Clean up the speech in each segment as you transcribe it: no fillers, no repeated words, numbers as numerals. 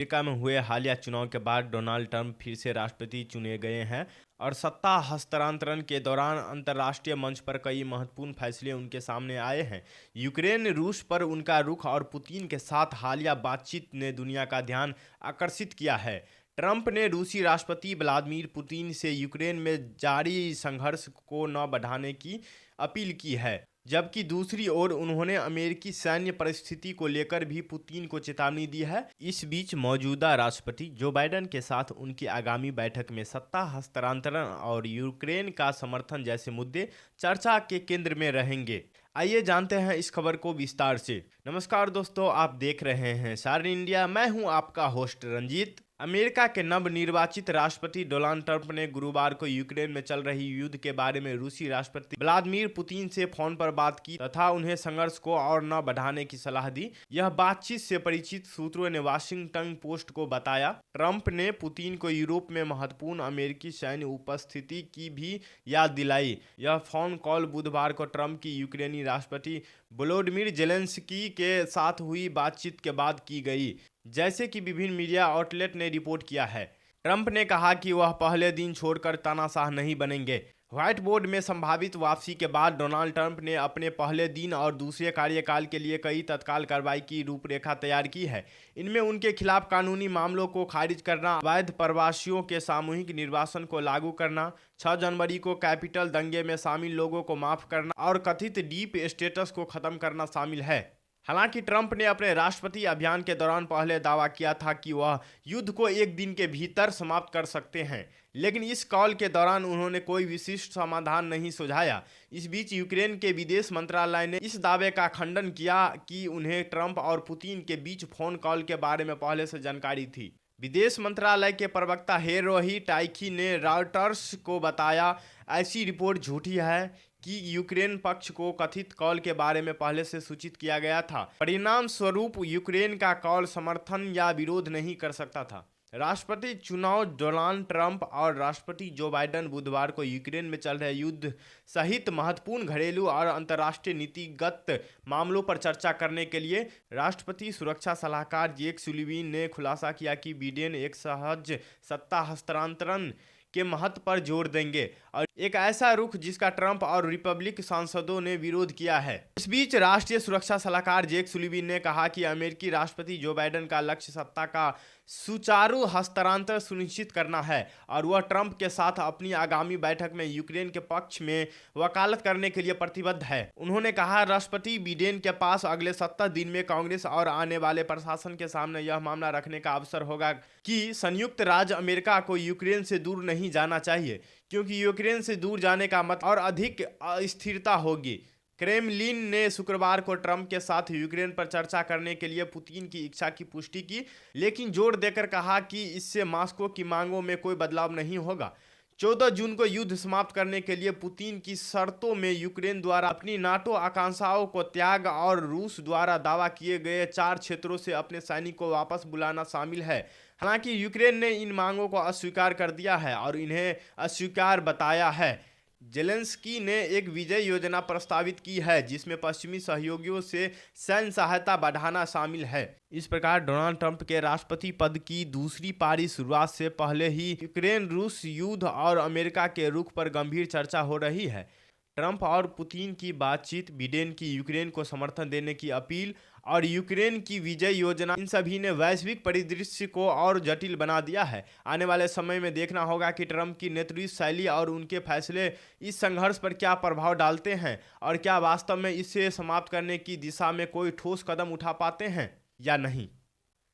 America में हुए हालिया चुनाव के बाद डोनाल्ड ट्रंप फिर से राष्ट्रपति चुने गए हैं और सत्ता हस्तांतरण के दौरान अंतर्राष्ट्रीय मंच पर कई महत्वपूर्ण फैसले उनके सामने आए हैं। यूक्रेन रूस पर उनका रुख और पुतिन के साथ हालिया बातचीत ने दुनिया का ध्यान आकर्षित किया है। ट्रंप ने रूसी राष्ट्रपति व्लादिमीर पुतिन से यूक्रेन में जारी संघर्ष को न बढ़ाने की अपील की है, जबकि दूसरी ओर उन्होंने अमेरिकी सैन्य परिस्थिति को लेकर भी पुतिन को चेतावनी दी है। इस बीच मौजूदा राष्ट्रपति जो बाइडेन के साथ उनकी आगामी बैठक में सत्ता हस्तांतरण और यूक्रेन का समर्थन जैसे मुद्दे चर्चा के केंद्र में रहेंगे। आइए जानते हैं इस खबर को विस्तार से। नमस्कार दोस्तों, आप देख रहे हैं सार इंडिया। मैं हूं आपका होस्ट रंजीत। अमेरिका के नवनिर्वाचित राष्ट्रपति डोनाल्ड ट्रंप ने गुरुवार को यूक्रेन में चल रही युद्ध के बारे में रूसी राष्ट्रपति व्लादिमीर पुतिन से फोन पर बात की तथा उन्हें संघर्ष को और न बढ़ाने की सलाह दी। यह बातचीत से परिचित सूत्रों ने वाशिंगटन पोस्ट को बताया। ट्रंप ने पुतिन को यूरोप में महत्वपूर्ण अमेरिकी सैन्य उपस्थिति की भी याद दिलाई। यह फोन कॉल बुधवार को ट्रंप की यूक्रेनी राष्ट्रपति वोलोदिमीर जेलेंस्की के साथ हुई बातचीत के बाद की गई, जैसे कि विभिन्न मीडिया आउटलेट ने रिपोर्ट किया है। ट्रंप ने कहा कि वह पहले दिन छोड़कर तानाशाह नहीं बनेंगे। व्हाइट बोर्ड में संभावित वापसी के बाद डोनाल्ड ट्रंप ने अपने पहले दिन और दूसरे कार्यकाल के लिए कई तत्काल कार्रवाई की रूपरेखा तैयार की है। इनमें उनके खिलाफ कानूनी मामलों को खारिज करना, अवैध प्रवासियों के सामूहिक निर्वासन को लागू करना, 6 जनवरी को कैपिटल दंगे में शामिल लोगों को माफ करना और कथित डीप स्टेटस को खत्म करना शामिल है। हालांकि ट्रंप ने अपने राष्ट्रपति अभियान के दौरान पहले दावा किया था कि वह युद्ध को एक दिन के भीतर समाप्त कर सकते हैं, लेकिन इस कॉल के दौरान उन्होंने कोई विशिष्ट समाधान नहीं सुझाया। इस बीच यूक्रेन के विदेश मंत्रालय ने इस दावे का खंडन किया कि उन्हें ट्रंप और पुतिन के बीच फोन कॉल के बारे में पहले से जानकारी थी। विदेश मंत्रालय के प्रवक्ता हेरोही टाइकी ने रॉयटर्स को बताया, ऐसी रिपोर्ट झूठी है कि यूक्रेन पक्ष को कथित कॉल के बारे में पहले से सूचित किया गया था। परिणाम स्वरूप यूक्रेन का कॉल समर्थन या विरोध नहीं कर सकता था। राष्ट्रपति चुनाव डोनाल्ड ट्रंप और राष्ट्रपति जो बाइडेन बुधवार को यूक्रेन में चल रहे युद्ध सहित महत्वपूर्ण घरेलू और अंतर्राष्ट्रीय नीतिगत मामलों पर चर्चा करने के लिए राष्ट्रपति सुरक्षा सलाहकार जेक सुलिवान ने खुलासा किया कि बाइडेन एक सहज सत्ता हस्तांतरण के महत्व पर जोर देंगे और एक ऐसा रुख जिसका ट्रंप और रिपब्लिक सांसदों ने विरोध किया है। इस बीच राष्ट्रीय सुरक्षा सलाहकार जेक सुलिवान ने कहा कि अमेरिकी राष्ट्रपति जो बाइडेन का लक्ष्य सत्ता का सुचारू हस्तांतरण सुनिश्चित करना है और वह ट्रंप के साथ अपनी आगामी बैठक में यूक्रेन के पक्ष में वकालत करने के लिए प्रतिबद्ध है। उन्होंने कहा, राष्ट्रपति बाइडेन के पास अगले 70 दिन में कांग्रेस और आने वाले प्रशासन के सामने यह मामला रखने का अवसर होगा कि संयुक्त राज्य अमेरिका को यूक्रेन से दूर नहीं जाना चाहिए, क्योंकि यूक्रेन से दूर जाने का मतलब और अधिक अस्थिरता होगी। क्रेमलिन ने शुक्रवार को ट्रंप के साथ यूक्रेन पर चर्चा करने के लिए पुतिन की इच्छा की पुष्टि की, लेकिन जोर देकर कहा कि इससे मास्को की मांगों में कोई बदलाव नहीं होगा। 14 जून को युद्ध समाप्त करने के लिए पुतिन की शर्तों में यूक्रेन द्वारा अपनी नाटो आकांक्षाओं को त्याग और रूस द्वारा दावा किए गए 4 क्षेत्रों से अपने सैनिकों को वापस बुलाना शामिल है। हालांकि यूक्रेन ने इन मांगों को अस्वीकार कर दिया है और इन्हें अस्वीकार बताया है। जेलेंस्की ने एक विजय योजना प्रस्तावित की है जिसमें पश्चिमी सहयोगियों से सैन्य सहायता बढ़ाना शामिल है। इस प्रकार डोनाल्ड ट्रंप के राष्ट्रपति पद की दूसरी पारी शुरुआत से पहले ही यूक्रेन रूस युद्ध और अमेरिका के रुख पर गंभीर चर्चा हो रही है। ट्रंप और पुतिन की बातचीत, बाइडेन की यूक्रेन को समर्थन देने की अपील और यूक्रेन की विजय योजना, इन सभी ने वैश्विक परिदृश्य को और जटिल बना दिया है। आने वाले समय में देखना होगा कि ट्रंप की नेतृत्व शैली और उनके फैसले इस संघर्ष पर क्या प्रभाव डालते हैं और क्या वास्तव में इसे समाप्त करने की दिशा में कोई ठोस कदम उठा पाते हैं या नहीं।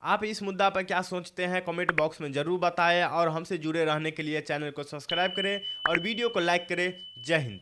आप इस मुद्दा पर क्या सोचते हैं, कमेंट बॉक्स में जरूर बताएं और हमसे जुड़े रहने के लिए चैनल को सब्सक्राइब करें और वीडियो को लाइक करें। जय हिंद।